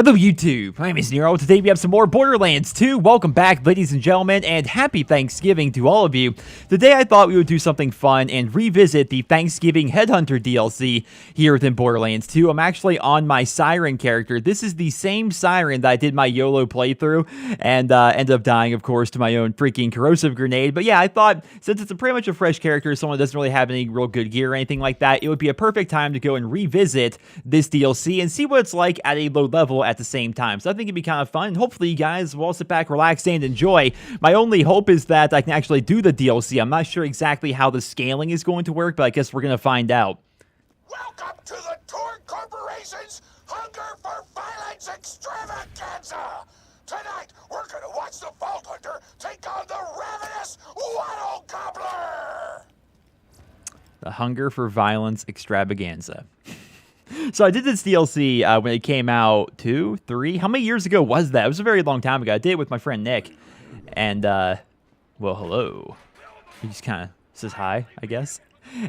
Hello YouTube, my name is Nero. Today we have some more Borderlands 2. Welcome back, ladies and gentlemen, and happy Thanksgiving to all of you. Today I thought we would do something fun and revisit the Thanksgiving Headhunter DLC here within Borderlands 2. I'm actually on my Siren character. This is the same Siren that I did my YOLO playthrough and ended up dying, of course, to my own freaking corrosive grenade. But yeah, I thought since it's pretty much a fresh character, someone doesn't really have any real good gear or anything like that, it would be a perfect time to go and revisit this DLC and see what it's like at a low level at the same time. So I think it'd be kind of fun. Hopefully you guys will all sit back, relax, and enjoy. My only hope is that I can actually do the DLC. I'm not sure exactly how the scaling is going to work, but I guess we're going to find out. Welcome to the Torn Corporation's Hunger for Violence Extravaganza! Tonight, we're going to watch the Vault Hunter take on the Ravenous Wattle Gobbler! The Hunger for Violence Extravaganza. So I did this DLC when it came out 2, 3. How many years ago was that? It was a very long time ago. I did it with my friend Nick. And, well, hello. He just kind of says hi, I guess.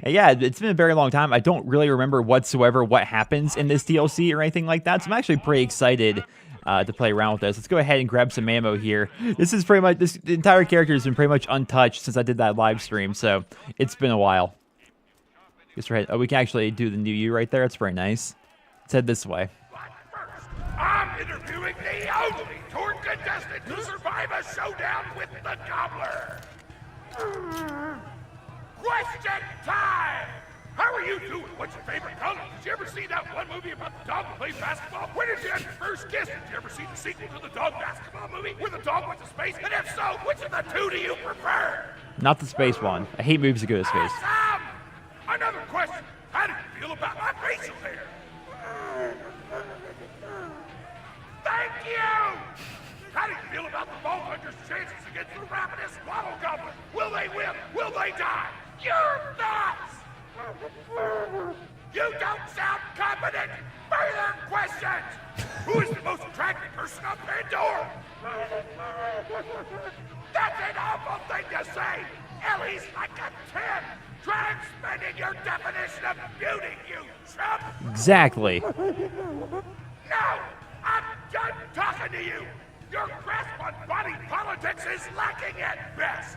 And yeah, it's been a very long time. I don't really remember whatsoever what happens in this DLC or anything like that. So I'm actually pretty excited to play around with this. Let's go ahead and grab some ammo here. This is pretty much, the entire character has been pretty much untouched since I did that live stream. So it's been a while. Oh, we can actually do the new you right there. It's very nice. Let's head this way. I'm interviewing the only Torn contestant to survive a showdown with the Gobbler. Question time! How are you doing? What's your favorite color? Did you ever see that one movie about the dog who played basketball? When did you have your first kiss? Did you ever see the sequel to the dog basketball movie where the dog went to space? And if so, which of the two do you prefer? Not the space one. I hate movies that go to space. Awesome! Another question. How do you feel about my facial hair? Thank you! How do you feel about the Vault Hunter's chances against the Ravenous Wattle Gobbler? Will they win? Will they die? Your thoughts! You don't sound confident! Further questions! Who is the most attractive person on Pandora? That's an awful thing to say! Ellie's like a 10! Try expanding your definition of beauty, you chump! Exactly. No! I'm done talking to you! Your grasp on body politics is lacking at best!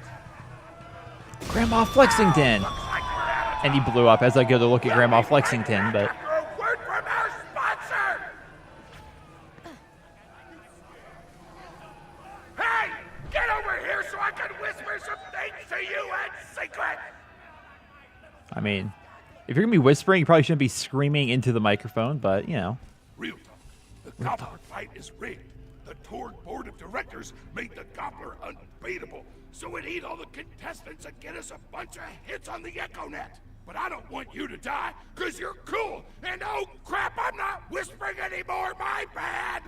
Grandma Lexington! Looks like we're out of And he blew up as I go to look at Grandma Lexington, but... After a word from our sponsor! Hey! Get over here so I can whisper some things to you in secret! I mean, if you're going to be whispering, you probably shouldn't be screaming into the microphone, but, you know. Real talk. The Gobbler fight is rigged. The Torn board of directors made the Gobbler unbeatable, so it eat all the contestants and get us a bunch of hits on the EchoNet. But I don't want you to die, because you're cool. And oh crap, I'm not whispering anymore, my bad.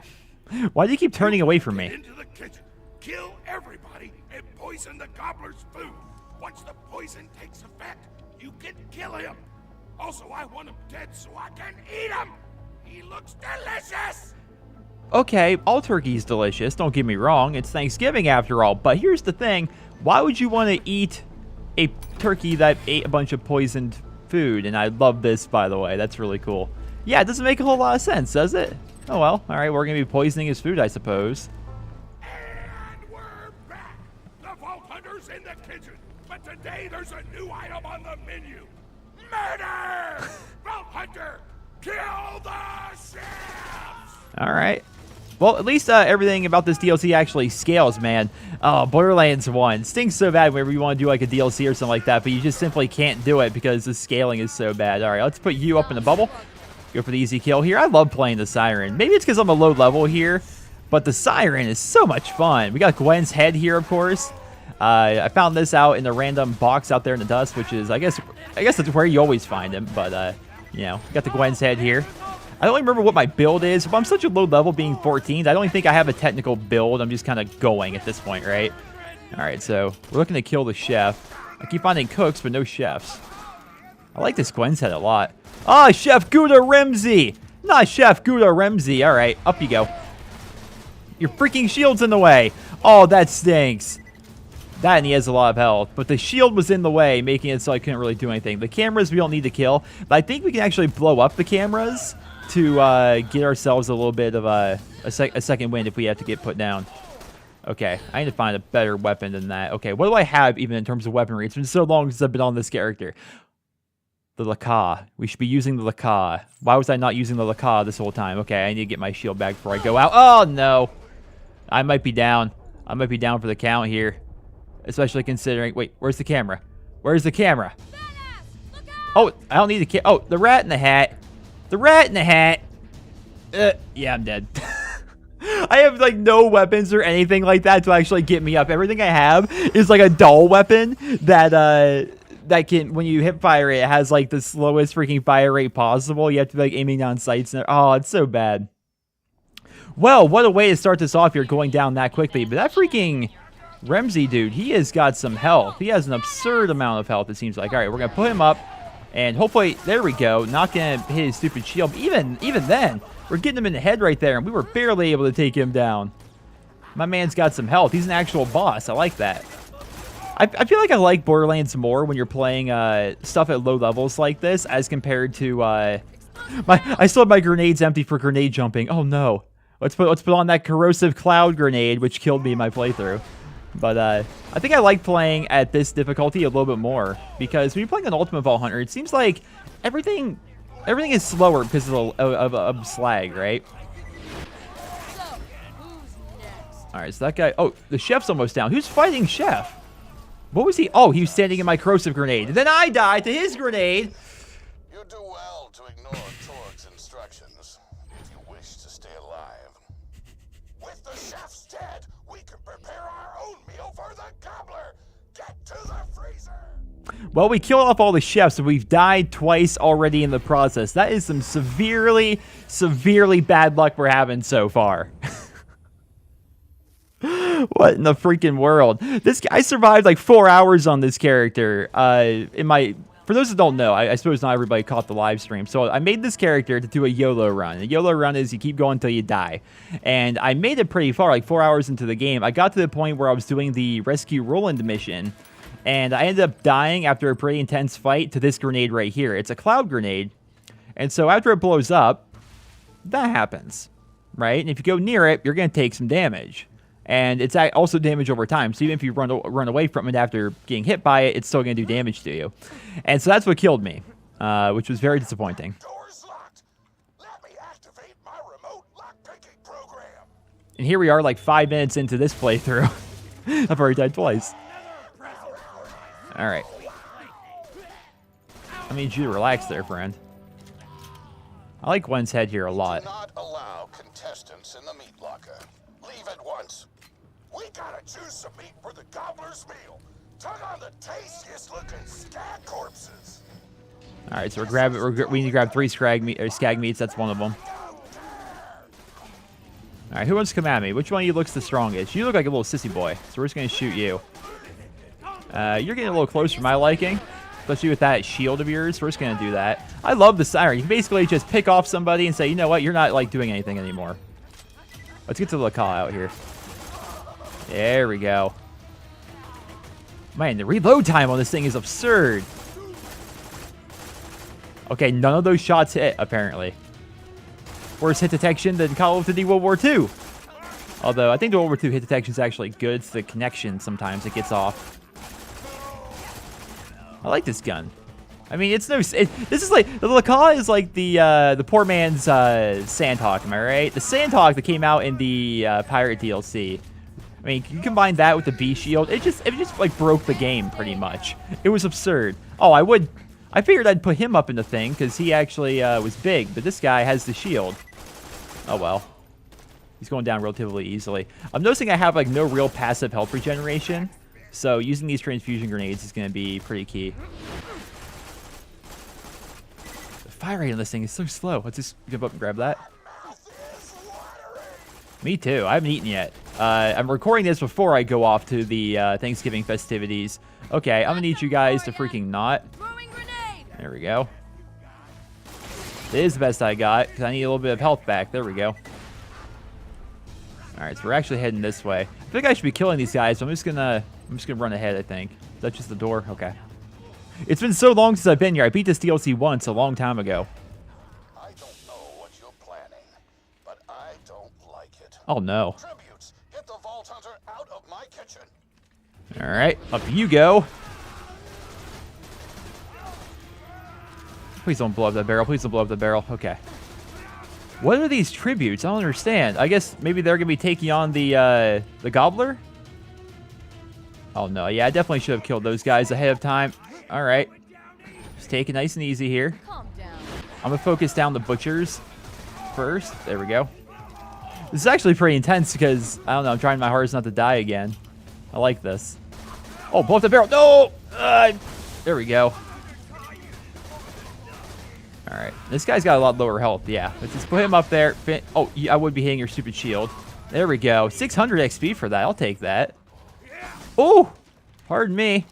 Why do you keep turning away from Get me? into the kitchen, kill everybody, and poison the Gobbler's food. Once the poison takes effect, you can kill him. Also, I want him dead so I can eat him. He looks delicious. Okay, all turkey's delicious, don't get me wrong. It's Thanksgiving after all, but here's the thing. Why would you want to eat a turkey that ate a bunch of poisoned food? And I love this, by the way. That's really cool. Yeah, it doesn't make a whole lot of sense, does it? Oh well, alright, we're going to be poisoning his food, I suppose. And we're back. The Vault Hunter's in the kitchen. But today there's a new item on the menu. Murder! Vault Hunter, kill the chefs! Alright. Well, at least everything about this DLC actually scales, man. Oh, Borderlands 1. Stinks so bad whenever you want to do like a DLC or something like that, but you just simply can't do it because the scaling is so bad. Alright, let's put you up in the bubble. Go for the easy kill here. I love playing the Siren. Maybe it's because I'm a low level here, but the Siren is so much fun. We got Gwen's head here, of course. I found this out in the random box out there in the dust, which is, I guess that's where you always find him. But, you know, got the Gwen's head here. I don't even remember what my build is. If I'm such a low level being 14th, I don't think I have a technical build. I'm just kind of going at this point, right? All right, so we're looking to kill the chef. I keep finding cooks, but no chefs. I like this Gwen's head a lot. Ah, Chef Gouda Ramsay! Not Chef Gouda Ramsay. All right, up you go. Your freaking shield's in the way. Oh, that stinks. That, and he has a lot of health. But the shield was in the way, making it so I couldn't really do anything. The cameras we don't need to kill. But I think we can actually blow up the cameras to get ourselves a little bit of a second wind if we have to get put down. Okay, I need to find a better weapon than that. Okay, what do I have even in terms of weaponry? It's been so long since I've been on this character. The Laca. We should be using the Laca. Why was I not using the Laca this whole time? Okay, I need to get my shield back before I go out. Oh, no. I might be down. I might be down for the count here. Especially considering... Wait, where's the camera? Where's the camera? Oh, I don't need the oh, the rat in the hat. The rat in the hat. Yeah, I'm dead. I have, like, no weapons or anything like that to actually get me up. Everything I have is, like, a dull weapon that, that can, when you hip fire it, has, like, the slowest freaking fire rate possible. You have to be, like, aiming down sights. And, oh, it's so bad. Well, what a way to start this off here, going down that quickly. But that freaking Ramsey dude, he has got some health. He has an absurd amount of health, it seems like. All right, we're going to put him up. And hopefully, there we go. Not going to hit his stupid shield. Even then, we're getting him in the head right there, and we were barely able to take him down. My man's got some health. He's an actual boss. I like that. I feel like I like Borderlands more when you're playing stuff at low levels like this as compared to... I still have my grenades empty for grenade jumping. Oh, no. Let's put on that corrosive cloud grenade, which killed me in my playthrough. But I think I like playing at this difficulty a little bit more, because when you're playing an Ultimate Vault Hunter, it seems like everything is slower because of slag, right? All right, so that guy... Oh, the chef's almost down. Who's fighting Chef? What was he... Oh, he was standing in my corrosive grenade. Then I died to his grenade. You do well to ignore Torg's instructions if you wish to stay alive. With the chef's dead, we can prepare our own meal for the gobbler. Get to the freezer. Well, we killed off all the chefs, and we've died twice already in the process. That is some severely, severely bad luck we're having so far. What in the freaking world? I survived like 4 hours on this character. For those that don't know, I suppose not everybody caught the live stream. So I made this character to do a YOLO run. A YOLO run is you keep going until you die. And I made it pretty far, like 4 hours into the game. I got to the point where I was doing the Rescue Roland mission. And I ended up dying after a pretty intense fight to this grenade right here. It's a cloud grenade. And so after it blows up, that happens, right? And if you go near it, you're going to take some damage. And it's also damage over time. So even if you run away from it after getting hit by it, it's still going to do damage to you. And so that's what killed me, which was very disappointing. Door's locked. Let me activate my remote lock-picking program. And here we are like 5 minutes into this playthrough. I've already died twice. All right. I need you to relax there, friend. I like Gwen's head here a lot. Do not allow contestants in the meat locker. Leave at once. We gotta choose some meat for the gobbler's meal. Tug on the tastiest looking scag corpses. All right, so we need to grab 3 scag meats. That's one of them. All right, who wants to come at me? Which one of you looks the strongest? You look like a little sissy boy, so we're just gonna shoot you. You're getting a little close for my liking, especially with that shield of yours. We're just gonna do that. I love the siren. You can basically just pick off somebody and say, you know what, you're not like doing anything anymore. Let's get to the call out here. There we go. Man, the reload time on this thing is absurd. Okay, none of those shots hit, apparently. Worse hit detection than Call of Duty World War II. Although, I think the World War II hit detection is actually good. It's the connection sometimes it gets off. I like this gun. I mean, it's no... this is like... The Laca is like the poor man's Sandhawk, am I right? The Sandhawk that came out in the Pirate DLC. I mean, you combine that with the B shield, it just like broke the game pretty much. It was absurd. Oh, I figured I'd put him up in the thing because he actually was big, but this guy has the shield. Oh well. He's going down relatively easily. I'm noticing I have like no real passive health regeneration, so using these transfusion grenades is going to be pretty key. The fire rate on this thing is so slow. Let's just jump up and grab that. Me too. I haven't eaten yet. I'm recording this before I go off to the Thanksgiving festivities. Okay, I'm gonna need you guys to freaking not. There we go. This is the best I got because I need a little bit of health back. There we go. All right, so we're actually heading this way. I think I should be killing these guys, so I'm just gonna run ahead. I think. Is that just the door? Okay. It's been so long since I've been here. I beat this DLC once a long time ago. I don't know what Oh, no. Tributes, get the Vault Hunter out of my kitchen. All right, up you go. Please don't blow up that barrel. Please don't blow up the barrel. Okay. What are these tributes? I don't understand. I guess maybe they're going to be taking on the Gobbler? Oh, no. Yeah, I definitely should have killed those guys ahead of time. All right. Just take it nice and easy here. I'm going to focus down the butchers first. There we go. This is actually pretty intense because, I don't know, I'm trying my hardest not to die again. I like this. Oh, blow up the barrel. No! There we go. All right. This guy's got a lot lower health. Yeah. Let's just put him up there. Oh, I would be hitting your stupid shield. There we go. 600 XP for that. I'll take that. Oh! Pardon me.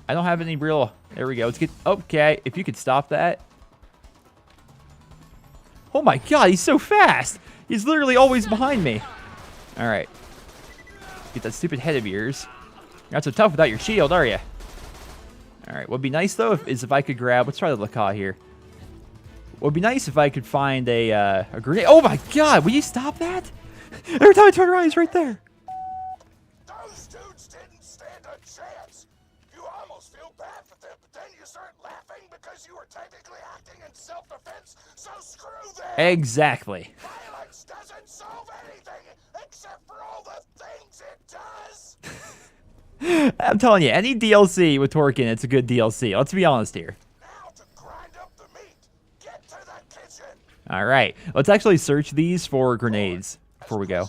I don't have any real... There we go. Let's get... Okay. If you could stop that. Oh my god, he's so fast. He's literally always behind me. All right. Get that stupid head of yours. You're not so tough without your shield, are you? All right. What'd be nice, though, is if I could grab... Let's try the Lacaw here. What'd be nice if I could find a grenade. Oh, my God. Will you stop that? Every time I turn around, he's right there. Those dudes didn't stand a chance. You almost feel bad for them, but then you start laughing because you were technically acting in self-defense, so screw them. Exactly. Violence doesn't solve anything except for all the things it does. I'm telling you, any DLC with Torque in it's a good DLC. Let's be honest here. Now to grind up the meat. Get to the kitchen. All right. Let's actually search these for grenades before we go.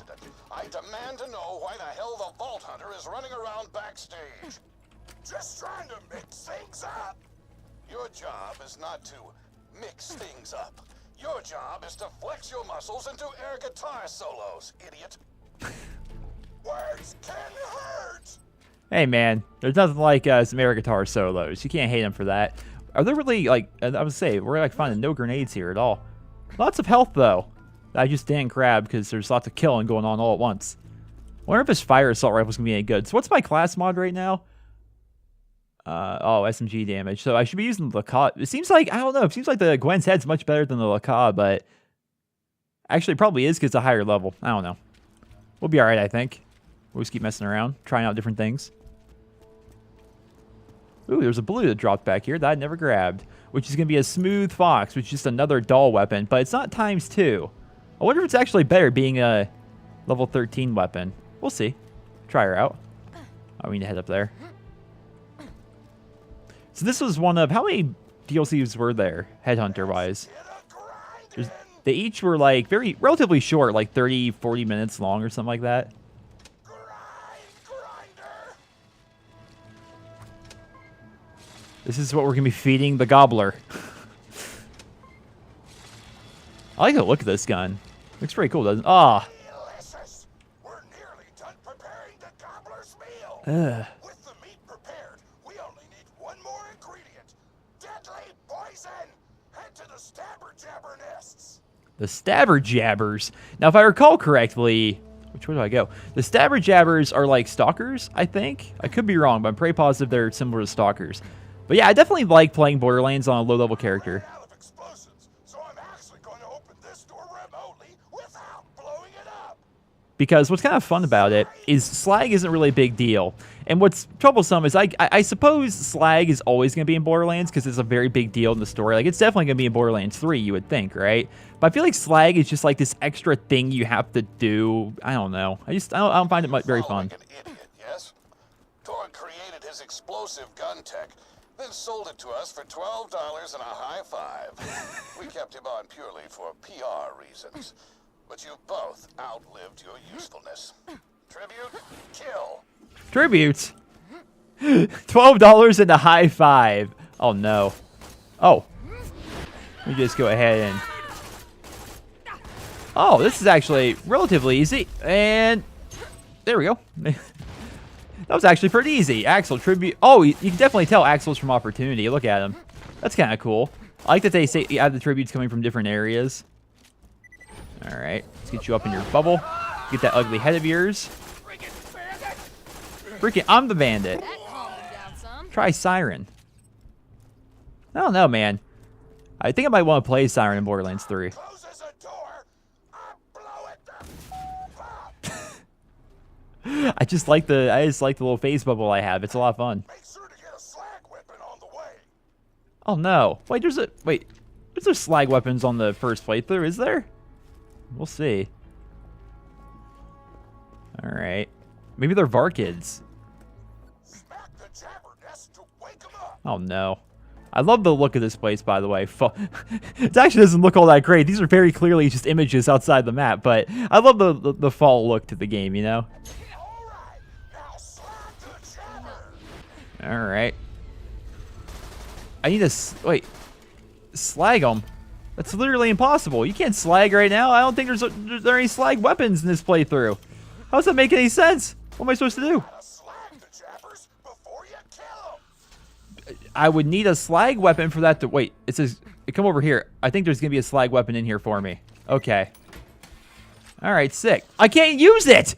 I demand to know why the hell the Vault Hunter is running around backstage. Just trying to mix things up. Your job is not to mix things up. Your job is to flex your muscles into air guitar solos, idiot. Words can hurt. Hey, man, there's nothing like some air guitar solos. You can't hate them for that. Are there really, like, I would say, we're, like, finding no grenades here at all. Lots of health, though. I just didn't grab because there's lots of killing going on all at once. I wonder if this fire assault rifle's going to be any good. So what's my class mod right now? Oh, SMG damage. So I should be using the Lacaw. It seems like, I don't know, it seems like the Gwen's head's much better than the Lacaw, but actually it probably is because it's a higher level. I don't know. We'll be all right, I think. We'll just keep messing around, trying out different things. Ooh, there's a blue that dropped back here that I never grabbed, which is going to be a Smooth Fox, which is just another dull weapon, but it's not ×2. I wonder if it's actually better being a level 13 weapon. We'll see. Try her out. Oh, we need to head up there. So this was one of... How many DLCs were there, Headhunter-wise? They each were, like, relatively short, like 30, 40 minutes long or something like that. This is what we're going to be feeding the Gobbler. I like the look of this gun. Looks pretty cool, doesn't it? Ah. We're nearly done preparing the Gobbler's meal. Ugh. With the meat prepared, we only need one more ingredient. Deadly poison. Head to the Stabber Jabber nests. The Stabber Jabbers. Now, if I recall correctly... Which way do I go? The Stabber Jabbers are like stalkers, I think. I could be wrong, but I'm pretty positive they're similar to stalkers. But yeah, I definitely like playing Borderlands on a low-level character. Out of explosives, so I'm actually going to open this door remotely without blowing it up. Because what's kind of fun about it is slag isn't really a big deal. And what's troublesome is I suppose slag is always going to be in Borderlands because it's a very big deal in the story. Like, it's definitely going to be in Borderlands 3, you would think, right? But I feel like slag is just like this extra thing you have to do. I don't know. I don't find it very fun. An idiot, yes? Torg created his explosive gun tech, then sold it to us for $12 and a high five. We kept him on purely for PR reasons. But you both outlived your usefulness. Tribute, kill. Tributes? $12 and a high five. Oh, no. Oh. Let me just go ahead and... Oh, this is actually relatively easy. And there we go. That was actually pretty easy. Axel, tribute. Oh, you can definitely tell Axel's from Opportunity. Look at him. That's kind of cool. I like that they say you have the tributes coming from different areas. All right. Let's get you up in your bubble. Get that ugly head of yours. Freaking, I'm the bandit. Try Siren. I don't know, man. I think I might want to play Siren in Borderlands 3. Closes a door, I blow it I just like the little phase bubble I have. It's a lot of fun. Make sure to get a slag weapon on the way. Oh no! Wait, there's slag weapons on the first playthrough. Is there? We'll see. All right. Maybe they're Varkids. Smack the jabber nest to wake 'em up. Oh no. I love the look of this place, by the way. It actually doesn't look all that great. These are very clearly just images outside the map, but I love the fall look to the game, you know? All right, now slag the jabber. All right. I need to wait. Slag them. That's literally impossible. You can't slag right now. I don't think there's any slag weapons in this playthrough. How does that make any sense? What am I supposed to do? Gotta slag the jabbers before you kill 'em. I would need a slag weapon for that to wait. It says come over here. I think there's gonna be a slag weapon in here for me. Okay. All right, sick. I can't use it.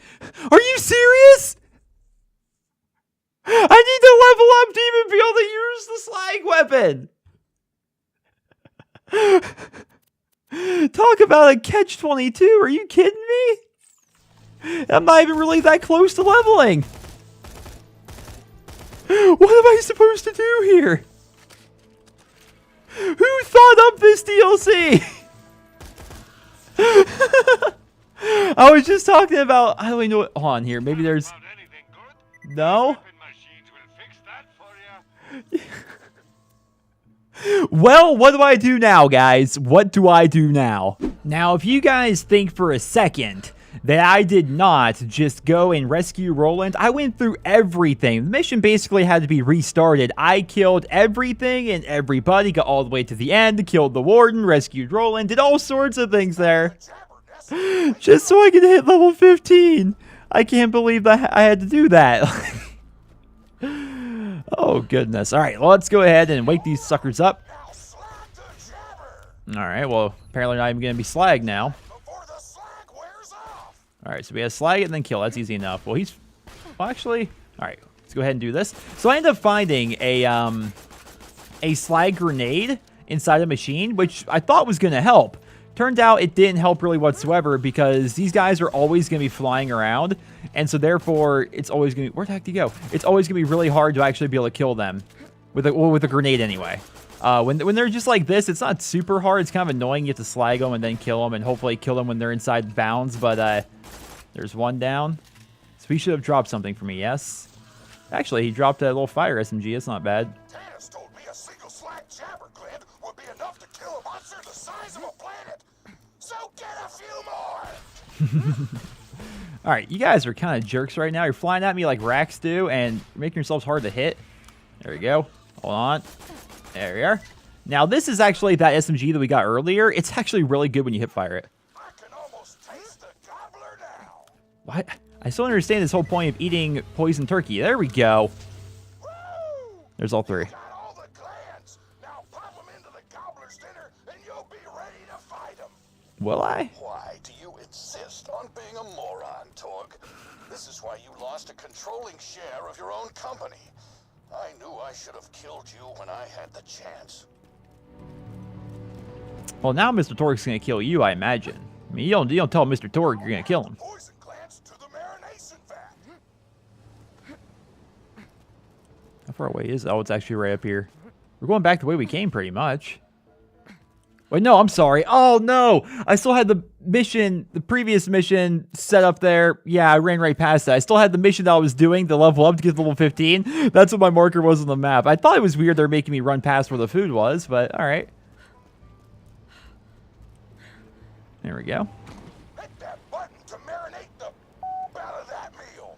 Are you serious? I need to level up to even be able to use the slag weapon. Talk about a catch-22. Are you kidding me? I'm not even really that close to leveling. What am I supposed to do here? Who thought up this DLC? I was just talking about, I don't even know what, hold on here. Maybe there's, no? Well, what do I do now, guys? What do I do now? Now, if you guys think for a second that I did not just go and rescue Roland, I went through everything. The mission basically had to be restarted. I killed everything and everybody, got all the way to the end, killed the warden, rescued Roland, did all sorts of things there. Just so I could hit level 15. I can't believe that I had to do that. Oh, goodness. All right, well, let's go ahead and wake these suckers up. All right, well, apparently not even going to be slag now. All right, so we have slag it and then kill. That's easy enough. Well, well, actually, all right, let's go ahead and do this. So I ended up finding a slag grenade inside a machine, which I thought was going to help. Turned out it didn't help really whatsoever because these guys are always going to be flying around. And so therefore, it's always going to be, where the heck do you go? It's always going to be really hard to actually be able to kill them. With a grenade anyway. When they're just like this, it's not super hard. It's kind of annoying. You have to slag them and then kill them and hopefully kill them when they're inside bounds. But there's one down. So he should have dropped something for me, yes? Actually, he dropped a little fire SMG. It's not bad. Taz told me a single slag jabber gland would be enough to kill a monster the size of a planet. So get a few more. All right, you guys are kind of jerks right now. You're flying at me like racks do and making yourselves hard to hit. There we go. Hold on. There we are. Now, this is actually that SMG that we got earlier. It's actually really good when you hip fire it. I can almost taste the gobbler now. What? I still don't understand this whole point of eating poison turkey. There we go. Woo! There's all three. Got all the glands. Now pop them into the gobbler's dinner and you'll be ready to fight them. Will I? Why do you insist on being a moron, Torg? This is why you lost a controlling share of your own company. I knew I should have killed you when I had the chance. Well, now Mr. Torg's going to kill you, I imagine. I mean, you don't tell Mr. Torg you're going to kill him. Poison glands to the marination vat. How far away is it? Oh, it's actually right up here. We're going back the way we came, pretty much. Wait, no, I'm sorry. Oh, no. I still had the previous mission set up there. Yeah, I ran right past that. I still had the mission that I was doing to level up to get to level 15. That's what my marker was on the map. I thought it was weird they're making me run past where the food was, but all right. There we go. Hit that button to marinate the out of that meal.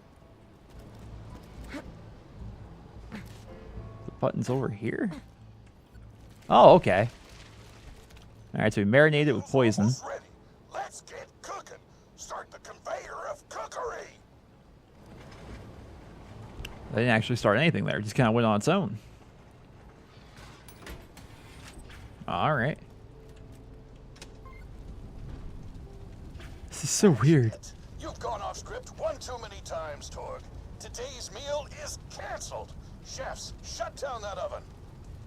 The button's over here? Oh, okay. All right, so we marinated it with poison. Almost ready. Let's get cooking. Start the conveyor of cookery. I didn't actually start anything there. It just kind of went on its own. All right. This is so weird. You've gone off script one too many times, Torg. Today's meal is canceled. Chefs, shut down that oven.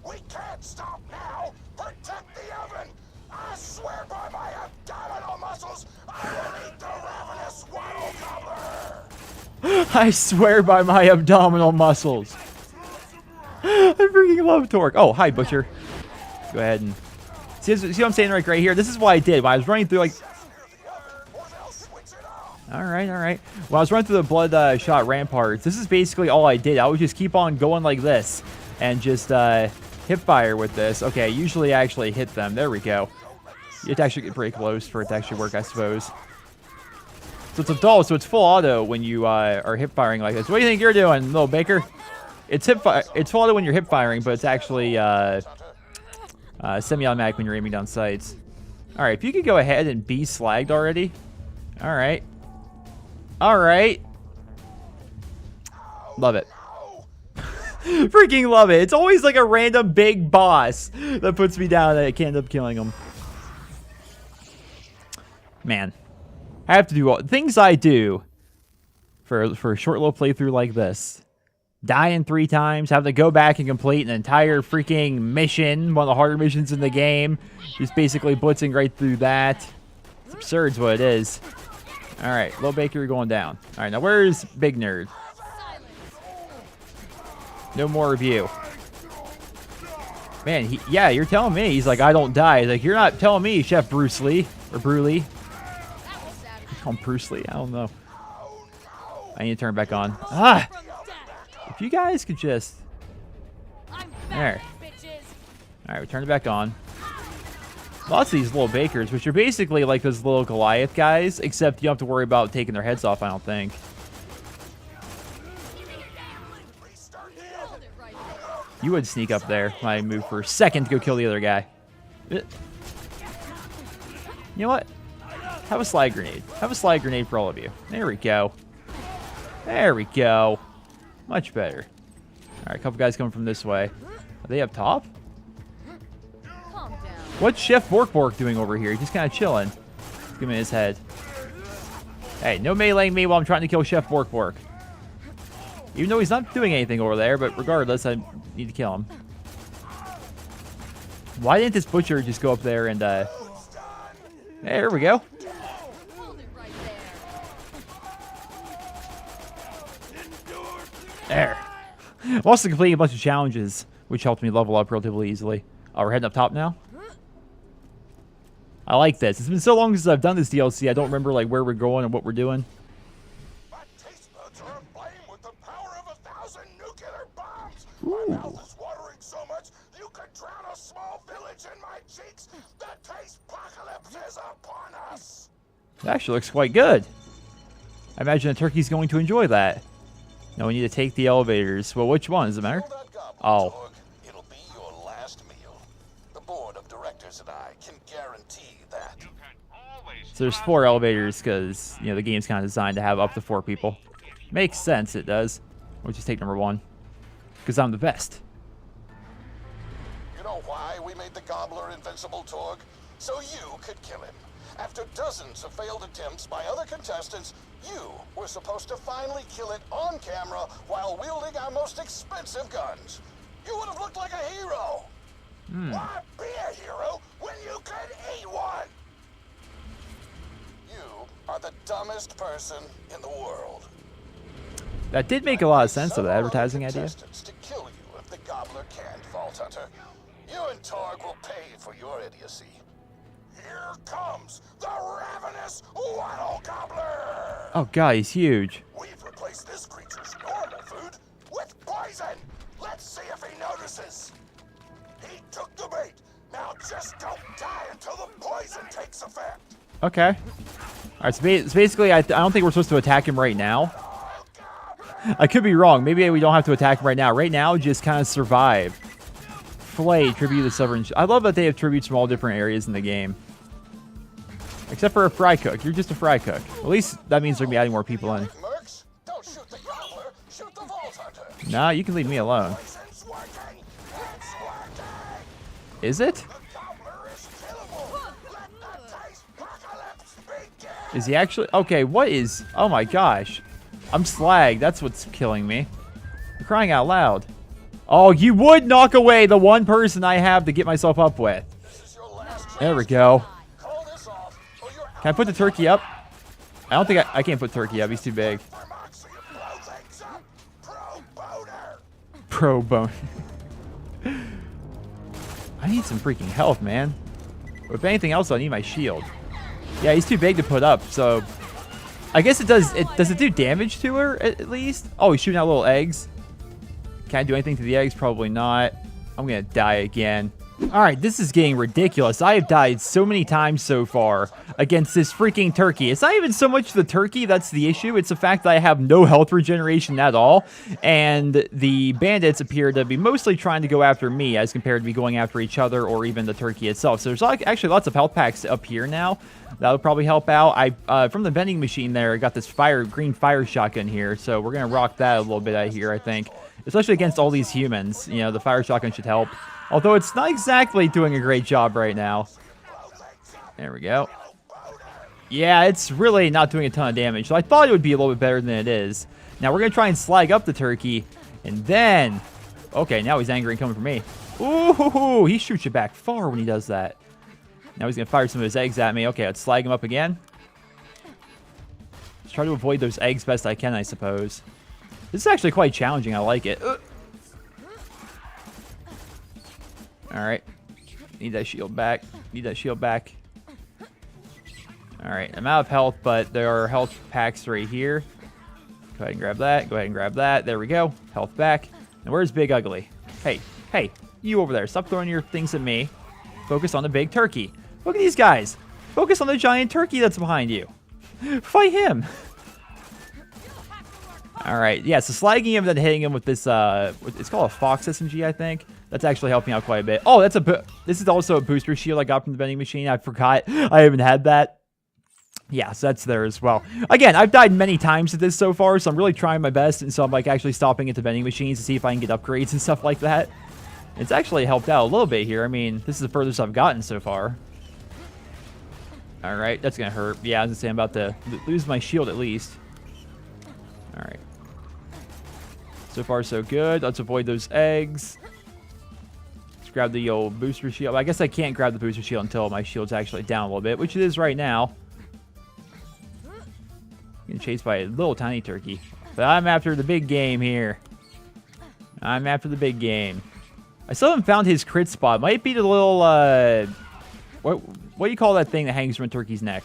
We can't stop now. Protect the oven. I swear by my abdominal muscles, I will eat the Ravenous Wattle Gobbler. I swear by my abdominal muscles. I freaking love Torque. Oh, hi, Butcher. Go ahead and... See what I'm saying right here? This is what I did. When I was running through, like... Alright, alright. When I was running through the blood-shot ramparts, this is basically all I did. I would just keep on going like this. And just, hip fire with this. Okay, usually I actually hit them. There we go. You have to actually get pretty close for it to actually work, I suppose. So it's a dull, so it's full auto when you are hip firing like this. What do you think you're doing, little Baker? It's full auto when you're hip firing, but it's actually semi-automatic when you're aiming down sights. All right, if you could go ahead and be slagged already. All right. All right. Love it. Freaking love it. It's always like a random big boss that puts me down and I can't end up killing him. Man. I have to do all things I do for a short little playthrough like this. Dying 3 times, have to go back and complete an entire freaking mission, one of the harder missions in the game. Just basically blitzing right through that. It's absurd is what it is. Alright, Little Baker, you're going down. Alright, now where's Big Nerd? No more of you. Man, yeah, you're telling me. He's like, I don't die. He's like, you're not telling me, Chef Bruce Lee. Or Brew Lee. Call him Bruce Lee. I don't know. I need to turn it back on. Ah! If you guys could just... There. Alright, we turn it back on. Lots of these little bakers, which are basically like those little Goliath guys, except you don't have to worry about taking their heads off, I don't think. You would sneak up there when I move for a second to go kill the other guy. You know what? Have a slide grenade. Have a slide grenade for all of you. There we go. There we go. Much better. Alright, a couple guys coming from this way. Are they up top? What's Chef Bork doing over here? He's just kind of chilling. Give me his head. Hey, no meleeing me while I'm trying to kill Chef Bork. Even though he's not doing anything over there, but regardless, I need to kill him. Why didn't this Butcher just go up there and, there we go. There. I'm also completing a bunch of challenges, which helped me level up relatively easily. Oh, we're heading up top now? I like this. It's been so long since I've done this DLC, I don't remember like where we're going and what we're doing. My taste buds are aflame with the power of 1,000 nuclear bombs. Ooh. My mouth is watering so much you could drown a small village in my cheeks. The taste apocalypse is upon us. It actually looks quite good. I imagine the turkey's going to enjoy that. Now we need to take the elevators. Well, which one? Does it matter? Oh. It'll be your last meal. The board of directors and I can guarantee that. So there's 4 elevators because, you know, the game's kind of designed to have up to 4 people. Makes sense, it does. We'll just take number 1. Because I'm the best. You know why we made the Gobbler invincible, Torg? So you could kill him. After dozens of failed attempts by other contestants, you were supposed to finally kill it on camera while wielding our most expensive guns. You would have looked like a hero. Why be a hero when you could eat one? You are the dumbest person in the world. That did make a lot of sense, though, the advertising idea. To kill you if the Gobbler can't, Vault Hunter. You and Torg will pay for your idiocy. Here comes the Ravenous Wattle Gobbler! Oh, God, he's huge. We've replaced this creature's normal food with poison! Let's see if he notices! He took the bait! Now just don't die until the poison takes effect! Okay. Alright, so basically, I don't think we're supposed to attack him right now. I could be wrong. Maybe we don't have to attack him right now. Right now, just kind of survive. Flay, tribute to the Sovereign. I love that they have tributes from all different areas in the game. Except for a fry cook. You're just a fry cook. At least that means they're going to be adding more people in. Don't shoot the Gobbler, shoot the Vault Hunter. Nah, you can leave me alone. Is it? Is he actually? Okay, what is? Oh my gosh. I'm slagged. That's what's killing me. I'm crying out loud. Oh, you would knock away the one person I have to get myself up with. There we go. Can I put the turkey up? I don't think I can't put turkey up. He's too big. crow bone. I need some freaking health, man. Or if anything else, I need my shield. Yeah, he's too big to put up, so I guess it does. Does it do damage to her at least? Oh, he's shooting out little eggs. Can I do anything to the eggs? Probably not. I'm gonna die again. All right, this is getting ridiculous. I have died so many times so far against this freaking turkey. It's not even so much the turkey that's the issue. It's the fact that I have no health regeneration at all. And the bandits appear to be mostly trying to go after me as compared to me going after each other or even the turkey itself. So there's actually lots of health packs up here now. That'll probably help out. From the vending machine there, I got this green fire shotgun here. So we're going to rock that a little bit out here, I think. Especially against all these humans. You know, the fire shotgun should help. Although it's not exactly doing a great job right now. There we go. Yeah, it's really not doing a ton of damage. So I thought it would be a little bit better than it is. Now we're going to try and slag up the turkey. And then... Okay, now he's angry and coming for me. Ooh, he shoots you back far when he does that. Now he's going to fire some of his eggs at me. Okay, let's slag him up again. Let's try to avoid those eggs best I can, I suppose. This is actually quite challenging. I like it. Alright. Need that shield back. Need that shield back. Alright, I'm out of health, but there are health packs right here. Go ahead and grab that. Go ahead and grab that. There we go. Health back. And where's Big Ugly? Hey, you over there. Stop throwing your things at me. Focus on the big turkey. Look at these guys. Focus on the giant turkey that's behind you. Fight him. Alright, yeah, so slagging him and then hitting him with this, it's called a Fox SMG, I think. That's actually helping out quite a bit. Oh, this is also a booster shield I got from the vending machine. I forgot I haven't had that. Yeah, so that's there as well. Again, I've died many times at this so far, so I'm really trying my best. And so I'm like actually stopping at the vending machines to see if I can get upgrades and stuff like that. It's actually helped out a little bit here. I mean, this is the furthest I've gotten so far. Alright, that's going to hurt. Yeah, I was going to say I'm about to lose my shield at least. Alright. So far, so good. Let's avoid those eggs. Let's grab the old booster shield. I guess I can't grab the booster shield until my shield's actually down a little bit, which it is right now. Getting chased by a little tiny turkey. But I'm after the big game here. I'm after the big game. I still haven't found his crit spot. Might be the little, what do you call that thing that hangs from a turkey's neck?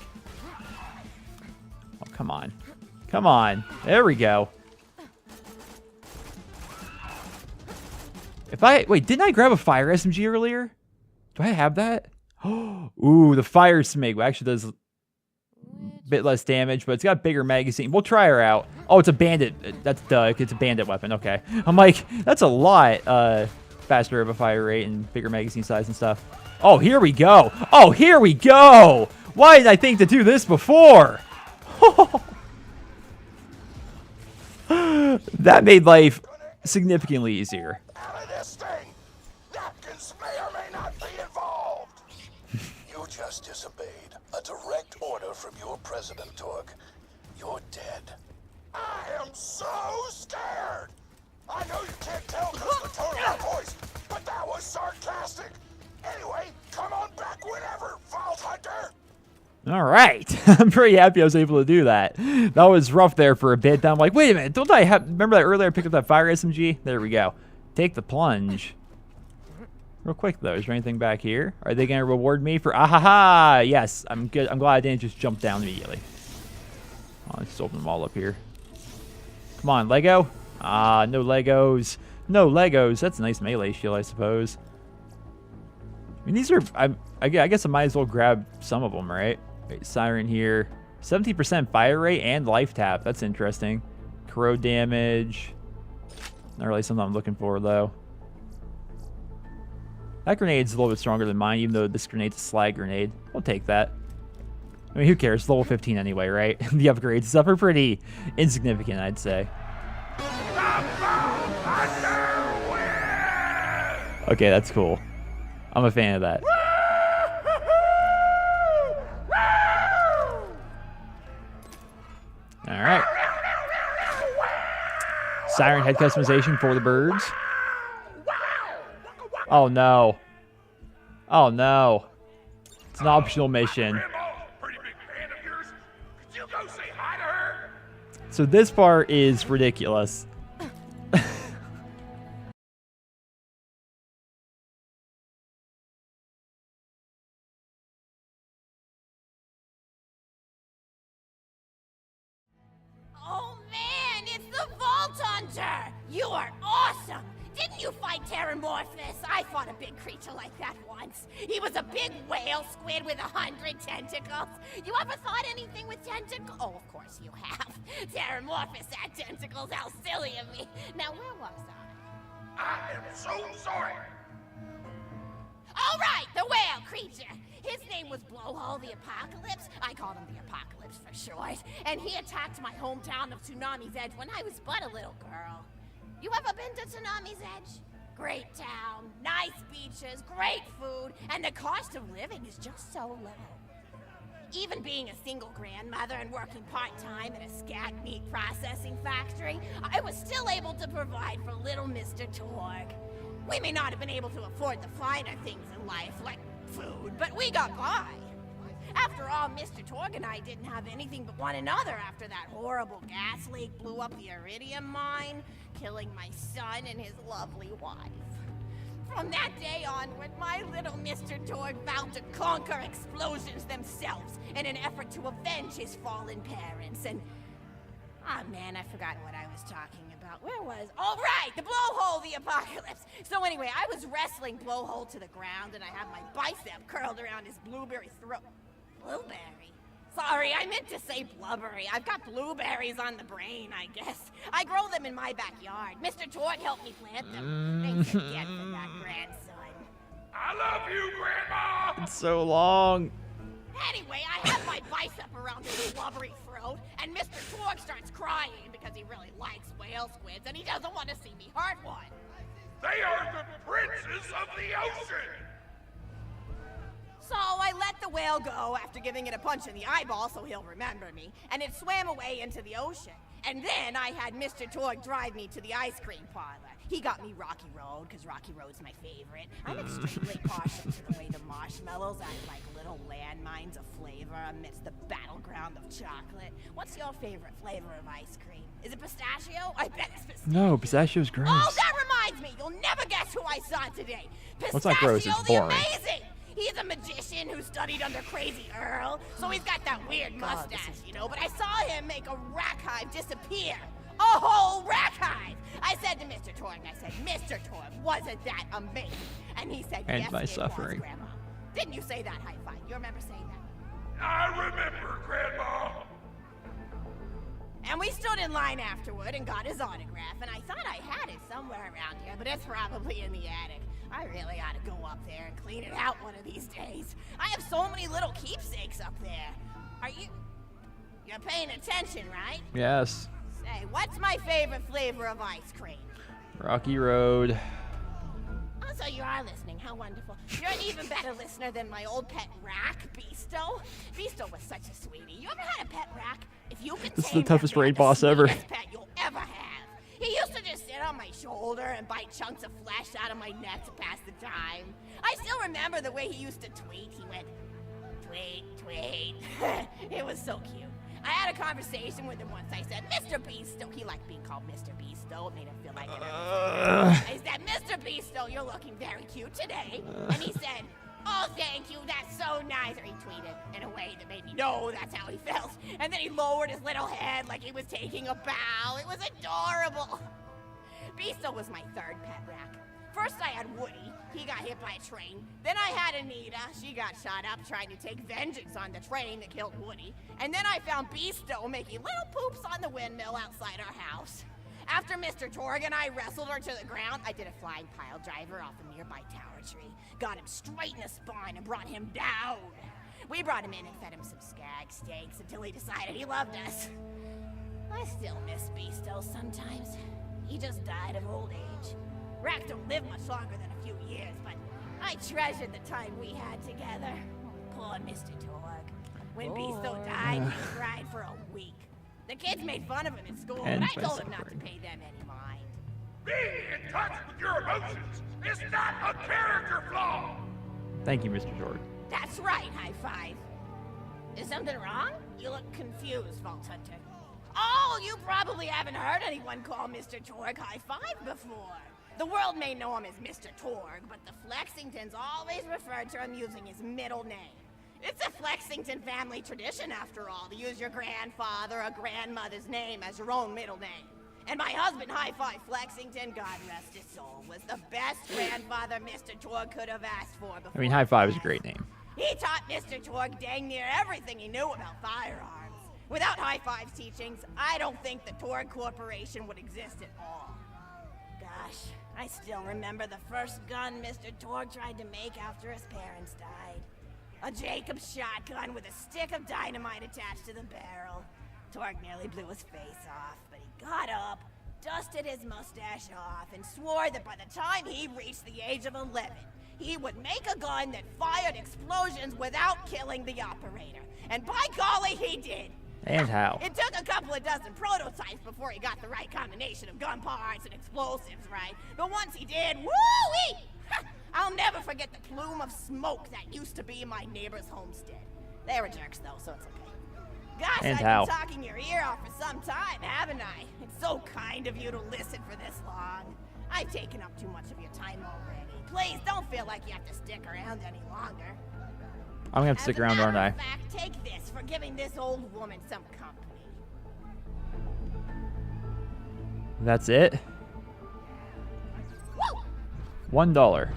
Oh, come on. Come on. There we go. Wait, didn't I grab a fire SMG earlier? Do I have that? Ooh, the fire smig actually does a bit less damage, but it's got a bigger magazine. We'll try her out. Oh, it's a bandit. That's duh. It's a bandit weapon. Okay. I'm like, that's a lot faster of a fire rate and bigger magazine size and stuff. Oh, here we go. Oh, here we go. Why did I think to do this before? That made life significantly easier. Napkins may or may not be involved. You just disobeyed a direct order from your president, Torque. You're dead. I am so scared. I know you can't tell because of the tone of my voice, but that was sarcastic. Anyway, come on back whenever, Vault Hunter. All right. I'm pretty happy I was able to do that. That was rough there for a bit. Then I'm like, wait a minute. Don't I have... Remember that earlier I picked up that fire SMG? There we go. Take the plunge. Real quick, though. Is there anything back here? Are they going to reward me for... Ah-ha-ha! Yes. I'm good. I'm glad I didn't just jump down immediately. Oh, let's just open them all up here. Come on, Lego. Ah, no Legos. No Legos. That's a nice melee shield, I suppose. I mean, these are... I guess I might as well grab some of them, right? Wait, Siren here. 70% fire rate and life tap. That's interesting. Corrode damage. Not really something I'm looking for, though. That grenade's a little bit stronger than mine, even though this grenade's a slag grenade. We'll take that. I mean, who cares? It's level 15 anyway, right? The upgrades and stuff are pretty insignificant, I'd say. Okay, that's cool. I'm a fan of that. All right. Siren head customization for the birds. Oh, no. Oh, no. It's an optional mission. So this part is ridiculous. You are awesome! Didn't you fight Terramorphous? I fought a big creature like that once. He was a big whale squid with 100 tentacles. You ever thought anything with tentacles? Oh, of course you have. Terramorphous had tentacles. How silly of me. Now, where was I? I am so sorry. All right, the whale creature. His name was Blowhole the Apocalypse. I called him the Apocalypse for short. And he attacked my hometown of Tsunami's Edge when I was but a little girl. You ever been to Tsunami's Edge? Great town, nice beaches, great food, and the cost of living is just so low. Even being a single grandmother and working part-time in a scag meat processing factory, I was still able to provide for little Mr. Torg. We may not have been able to afford the finer things in life, like food, but we got by. After all, Mr. Torg and I didn't have anything but one another after that horrible gas leak blew up the iridium mine, killing my son and his lovely wife. From that day onward, my little Mr. Torg vowed to conquer explosions themselves in an effort to avenge his fallen parents, and... Ah, man, I forgot what I was talking about. Where was... Oh, right! The Blowhole the Apocalypse! So anyway, I was wrestling Blowhole to the ground, and I had my bicep curled around his blueberry throat. Blueberry? Sorry, I meant to say blubbery. I've got blueberries on the brain, I guess. I grow them in my backyard. Mr. Torg helped me plant them. Thanks again for that, grandson. I love you, Grandma! It's so long. Anyway, I have my bicep around his blubbery throat, and Mr. Torg starts crying because he really likes whale squids, and he doesn't want to see me hurt one. They are the princes of the ocean! So I let the whale go after giving it a punch in the eyeball so he'll remember me, and it swam away into the ocean. And then I had Mr. Torg drive me to the ice cream parlor. He got me Rocky Road, because Rocky Road's my favorite. I'm extremely partial to the way the marshmallows act like little landmines of flavor amidst the battleground of chocolate. What's your favorite flavor of ice cream? Is it pistachio? I bet it's pistachio. No, pistachio's gross. Oh, that reminds me! You'll never guess who I saw today. Pistachio What's not gross? It's the boring. Amazing! He's a magician who studied under Crazy Earl, so he's got that weird mustache, you know, but I saw him make a rack hive disappear. A whole rack hive! I said to Mr. Torg, Mr. Torg, wasn't that amazing? And he said, And yes, my it suffering. was, Grandma. Didn't you say that, high five? You remember saying that? I remember, Grandma! And we stood in line afterward and got his autograph, and I thought I had it somewhere around here, but it's probably in the attic. I really ought to go up there and clean it out one of these days. I have so many little keepsakes up there. You're paying attention, right? Yes. Say, what's my favorite flavor of ice cream? Rocky Road. Oh, so you are listening. How wonderful. You're an even better listener than my old pet rack, Beasto. Beasto was such a sweetie. You ever had a pet rack? If you could This is tame the toughest him, raid the boss ever. sweetest pet you'll ever have. He used to just sit on my shoulder and bite chunks of flesh out of my neck to pass the time. I still remember the way he used to tweet. He went, tweet, tweet. It was so cute. I had a conversation with him once. I said, Mr. Beasto. He liked being called Mr. Beasto. It made him feel like it. I said, Mr. Beasto, you're looking very cute today. And he said, oh, thank you. That's so nice. Or he tweeted in a way that made me know that's how he felt. And then he lowered his little head like he was taking a bow. It was adorable. Beasto was my third pet rack. First I had Woody. He got hit by a train. Then I had Anita. She got shot up trying to take vengeance on the train that killed Woody. And then I found Beasto making little poops on the windmill outside our house. After Mr. Torg and I wrestled her to the ground, I did a flying pile driver off a nearby tower tree, got him straight in the spine and brought him down. We brought him in and fed him some scag steaks until he decided he loved us. I still miss Beasto sometimes. He just died of old age. Racks don't live much longer than a few years, but I treasured the time we had together. Poor Mr. Torg. When Beasto died, he cried for a week. The kids made fun of him in school, And but I my told him not to suffering. pay them any mind. Being in touch with your emotions is not a character flaw! Thank you, Mr. Torg. That's right, high five. Is something wrong? You look confused, Vault Hunter. Oh, you probably haven't heard anyone call Mr. Torg high five before. The world may know him as Mr. Torg, but the Lexingtons always referred to him using his middle name. It's a Lexington family tradition, after all, to use your grandfather or grandmother's name as your own middle name. And my husband, High Five Lexington, God rest his soul, was the best grandfather Mr. Torg could have asked for before. I mean, High Five is a he great name. He taught Mr. Torg dang near everything he knew about firearms. Without High Five's teachings, I don't think the Torg Corporation would exist at all. Gosh, I still remember the first gun Mr. Torg tried to make after his parents died. A Jacobs shotgun with a stick of dynamite attached to the barrel. Torg nearly blew his face off, but he got up, dusted his mustache off, and swore that by the time he reached the age of 11, he would make a gun that fired explosions without killing the operator. And by golly, he did. And how? It took a couple of dozen prototypes before he got the right combination of gun parts and explosives right. But once he did, woo-wee! I'll never forget the plume of smoke that used to be in my neighbor's homestead. They were jerks though, so it's okay. Gosh, And I've how? been talking your ear off for some time, haven't I? It's so kind of you to listen for this long. I've taken up too much of your time already. Please don't feel like you have to stick around any longer. I'm gonna have to stick around, aren't I? As a matter of fact, take this for giving this old woman some company. That's it? Woo! $1.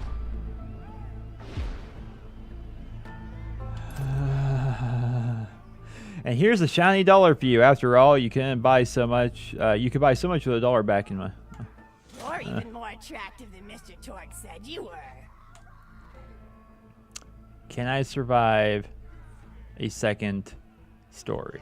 And here's a shiny dollar for you. After all, you can buy so much. You could buy so much with $1 back in my. You're even more attractive than Mr. Torg said you were. Can I survive a second story?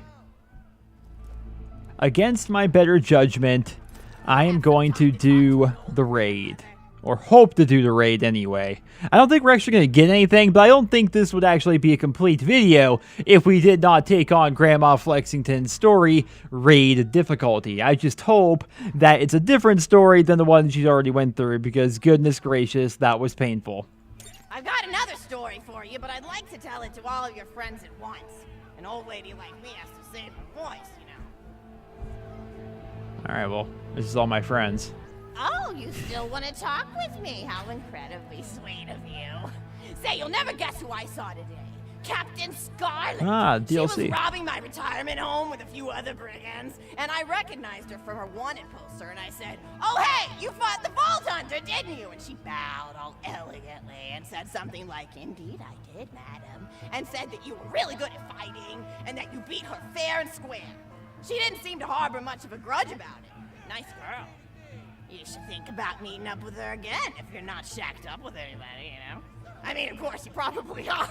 Against my better judgment, I am going to do the raid. Or hope to do the raid anyway. I don't think we're actually going to get anything, but I don't think this would actually be a complete video if we did not take on Grandma Lexington's story raid difficulty. I just hope that it's a different story than the one she already went through, because goodness gracious, that was painful. I've got another story for you, but I'd like to tell it to all of your friends at once. An old lady like me has to save her voice, you know. Alright, well, this is all my friends. Oh, you still want to talk with me? How incredibly sweet of you. Say, you'll never guess who I saw today. Captain Scarlet. Ah, DLC. She was robbing my retirement home with a few other brigands, and I recognized her from her wanted poster, and I said, "Oh, hey, you fought the Vault Hunter, didn't you?" And she bowed all elegantly and said something like, "Indeed I did, madam," and said that you were really good at fighting, and that you beat her fair and square. She didn't seem to harbor much of a grudge about it. Nice girl. You should think about meeting up with her again if you're not shacked up with anybody, you know? I mean, of course, you probably are.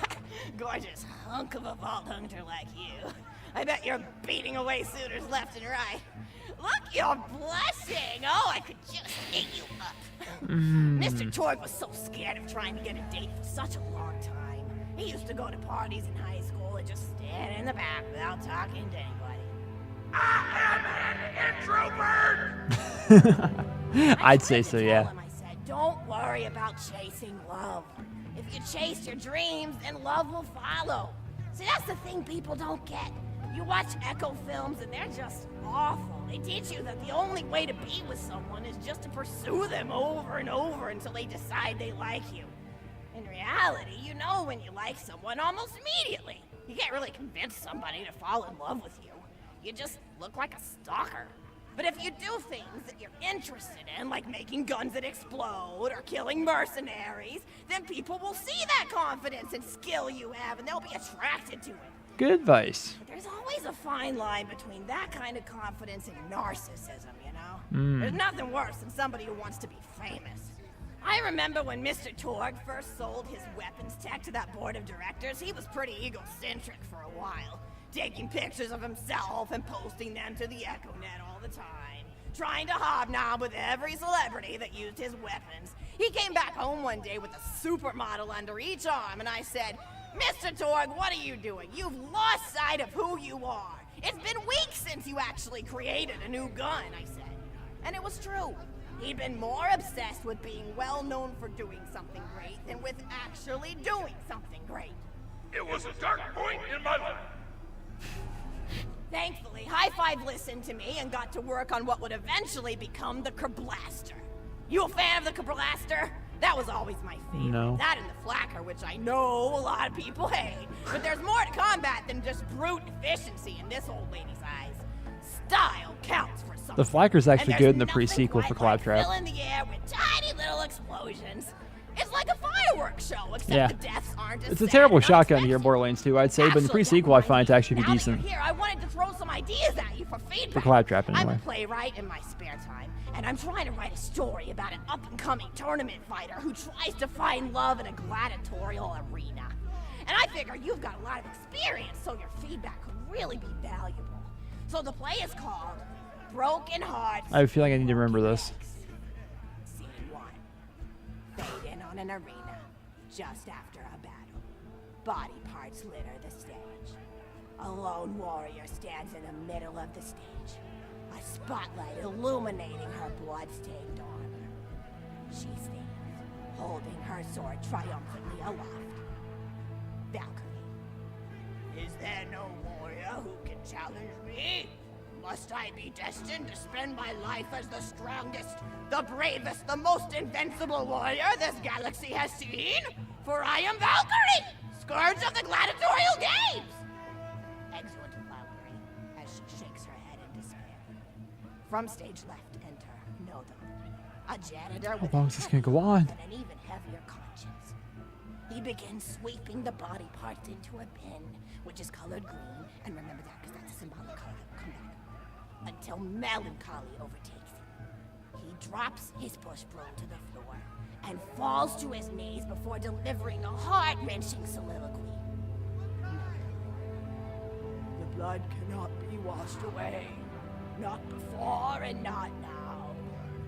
Gorgeous hunk of a vault hunter like you. I bet you're beating away suitors left and right. Look, you're blushing. Oh, I could just eat you up. Mr. Torg was so scared of trying to get a date for such a long time. He used to go to parties in high school and just stand in the back without talking to anybody. I am an introvert! I'd say so, yeah. I said, don't worry about chasing love. If you chase your dreams, then love will follow. See, that's the thing people don't get. You watch Echo films and they're just awful. They teach you that the only way to be with someone is just to pursue them over and over until they decide they like you. In reality, you know when you like someone almost immediately. You can't really convince somebody to fall in love with you. You just look like a stalker. But if you do things that you're interested in, like making guns that explode or killing mercenaries, then people will see that confidence and skill you have, and they'll be attracted to it. Good advice. But there's always a fine line between that kind of confidence and narcissism, you know? There's nothing worse than somebody who wants to be famous. I remember when Mr. Torg first sold his weapons tech to that board of directors, he was pretty egocentric for a while. Taking pictures of himself and posting them to the EchoNet all the time. Trying to hobnob with every celebrity that used his weapons. He came back home one day with a supermodel under each arm, and I said, "Mr. Torg, what are you doing? You've lost sight of who you are. It's been weeks since you actually created a new gun," I said. And it was true. He'd been more obsessed with being well known for doing something great than with actually doing something great. It was a dark point in my life. Thankfully, High Five listened to me and got to work on what would eventually become the Kerblaster. You a fan of the Kerblaster? That was always my favorite. No. That and the Flacker, which I know a lot of people hate. But there's more to combat than just brute efficiency in this old lady's eyes. Style counts for something. The flagger's actually And good in the there's nothing pre-sequel for quite like Claptrap. filling the air with tiny little explosions. It's like a fireworks show, except Yeah. the deaths aren't as It's a sad terrible and shotgun here in unexpected. Borderlands 2, I'd say, but in the Absolutely. pre-sequel I find it to actually be Now that decent. you're here, I wanted to throw some ideas at you for feedback. For Claptrap, I'm anyway. a playwright in my spare time, and I'm trying to write a story about an up-and-coming tournament fighter who tries to find love in a gladiatorial arena. And I figure you've got a lot of experience, so your feedback could really be valuable. So the play is called Broken Hearts. I have a feeling I need to remember this. Scene 1. Fade in on an arena, just after a battle. Body parts litter the stage. A lone warrior stands in the middle of the stage, a spotlight illuminating her blood-stained armor. She stands, holding her sword triumphantly aloft. Valkyrie. Is there no warrior who can challenge me? Must I be destined to spend my life as the strongest, the bravest, the most invincible warrior this galaxy has seen? For I am Valkyrie, scourge of the gladiatorial games! Exhort Valkyrie as she shakes her head in despair. From stage left enter Nodon, a janitor with How long is this gonna go heavy on? and an even heavier conscience. He begins sweeping the body parts into a bin, which is colored green, and remember that because that's a symbolic color that will come back. Until melancholy overtakes him. He drops his bush broom to the floor and falls to his knees before delivering a heart-wrenching soliloquy. The blood cannot be washed away. Not before and not now.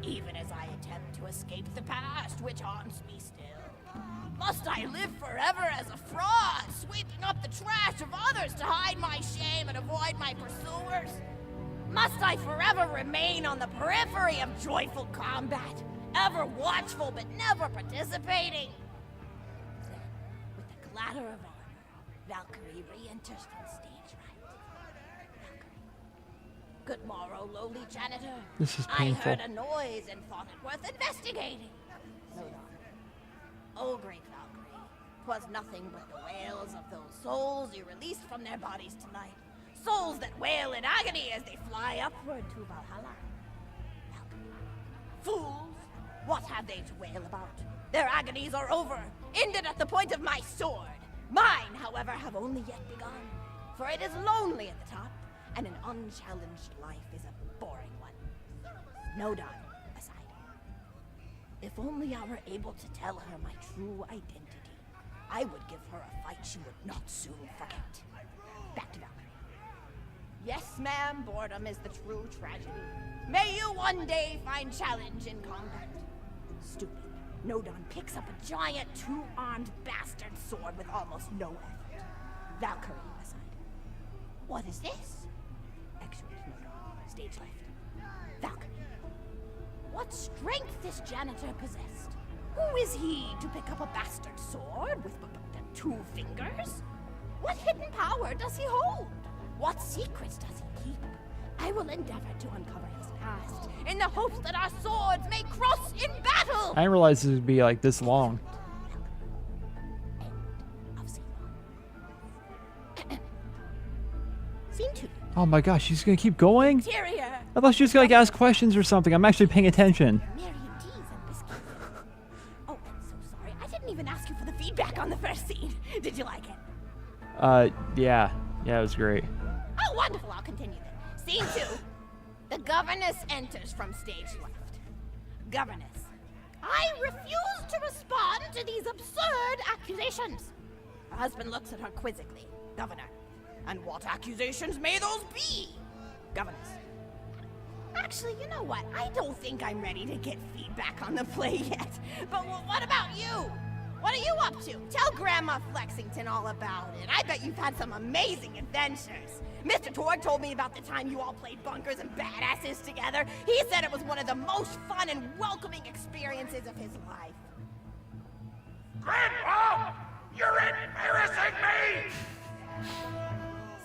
Even as I attempt to escape the past, which haunts me still. Must I live forever as a fraud, sweeping up the trash of others to hide my shame and avoid my pursuers? Must I forever remain on the periphery of joyful combat, ever watchful but never participating? Then, with the clatter of armor, Valkyrie re-enters from stage right. Valkyrie. Good morrow, lowly janitor. This is I painful. heard a noise and thought it worth investigating. Hold on. Oh, great Valkyrie, 'twas nothing but the wails of those souls you released from their bodies tonight. Souls that wail in agony as they fly upward to Valhalla. Valkyrie. Fools! What have they to wail about? Their agonies are over, ended at the point of my sword. Mine, however, have only yet begun. For it is lonely at the top, and an unchallenged life is a boring one. Nodon aside. If only I were able to tell her my true identity, I would give her a fight she would not soon forget. Back to Valkyrie. Yes, ma'am, boredom is the true tragedy. May you one day find challenge in combat. Stupid. Nodon picks up a giant two-armed bastard sword with almost no effort. Valkyrie aside. What is this? Exhort Nodon. Stage left. Valkyrie. What strength this janitor possessed? Who is he to pick up a bastard sword with two fingers? What hidden power does he hold? What secrets does he keep? I will endeavor to uncover his past in the hopes that our swords may cross in battle. I didn't realize this would be like this long. End of scene 1. Scene 2. Oh my gosh, she's gonna keep going? Interior. I thought she was gonna like ask questions or something. I'm actually paying attention. Miriam teas and biscuits. Oh, I'm so sorry. I didn't even ask you for the feedback on the first scene. Did you like it? Yeah. Yeah, it was great. Oh, wonderful. I'll continue then. Scene 2. The governess enters from stage left. Governess. I refuse to respond to these absurd accusations. Her husband looks at her quizzically. Governor. And what accusations may those be? Governess. Actually, you know what? I don't think I'm ready to get feedback on the play yet. But what about you? What are you up to? Tell Grandma Lexington all about it. I bet you've had some amazing adventures. Mr. Torg told me about the time you all played bunkers and badasses together. He said it was one of the most fun and welcoming experiences of his life. Grandpa! You're embarrassing me!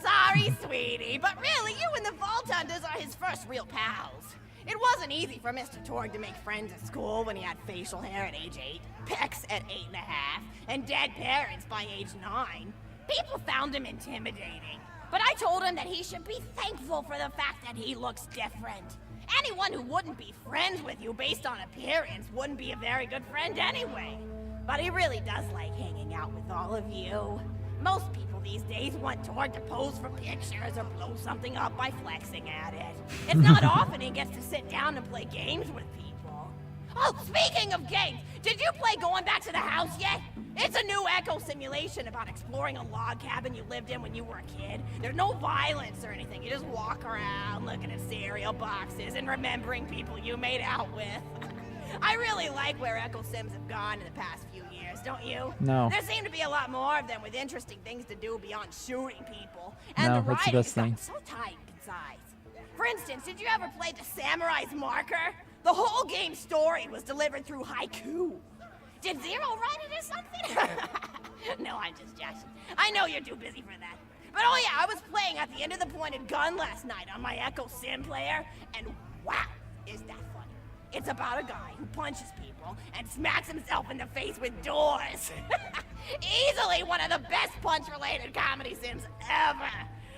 Sorry, sweetie, but really, you and the Vault Hunters are his first real pals. It wasn't easy for Mr. Torg to make friends at school when he had facial hair at age 8, pecs at 8.5, and dead parents by age 9. People found him intimidating. But I told him that he should be thankful for the fact that he looks different. Anyone who wouldn't be friends with you based on appearance wouldn't be a very good friend anyway. But he really does like hanging out with all of you. Most people these days want Tord to pose for pictures or blow something up by flexing at it. It's not often he gets to sit down and play games with people. Oh, speaking of games, did you play Going Back to the House yet? It's a new echo simulation about exploring a log cabin you lived in when you were a kid. There's no violence or anything. You just walk around looking at cereal boxes and remembering people you made out with. I really like where Echo Sims have gone in the past few years, don't you? No. There seem to be a lot more of them with interesting things to do beyond shooting people. And No, the that's the writing's best thing. gotten so tight and concise. For instance, did you ever play The Samurai's Marker? The whole game's story was delivered through haiku. Did Zero write it or something? No, I'm just joshing. I know you're too busy for that. But oh yeah, I was playing at the end of the pointed gun last night on my Echo Sim player, and wow, is that funny. It's about a guy who punches people and smacks himself in the face with doors. Easily one of the best punch-related comedy sims ever.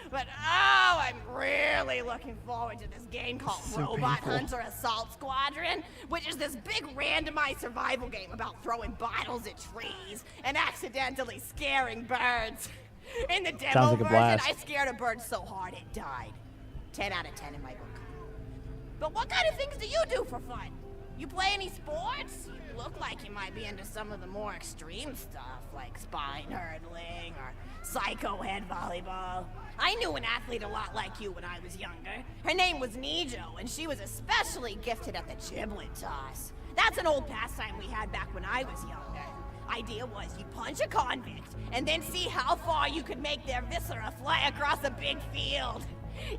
But oh, I'm really looking forward to this game called So Robot painful. Hunter Assault Squadron, which is this big randomized survival game about throwing bottles at trees and accidentally scaring birds. In the demo Sounds like a version, blast. I scared a bird so hard it died. 10 out of 10 in my book. But what kind of things do you do for fun? You play any sports? You look like you might be into some of the more extreme stuff, like spine hurdling or psycho head volleyball. I knew an athlete a lot like you when I was younger. Her name was Nijo, and she was especially gifted at the giblet toss. That's an old pastime we had back when I was younger. Idea was you punch a convict, and then see how far you could make their viscera fly across a big field.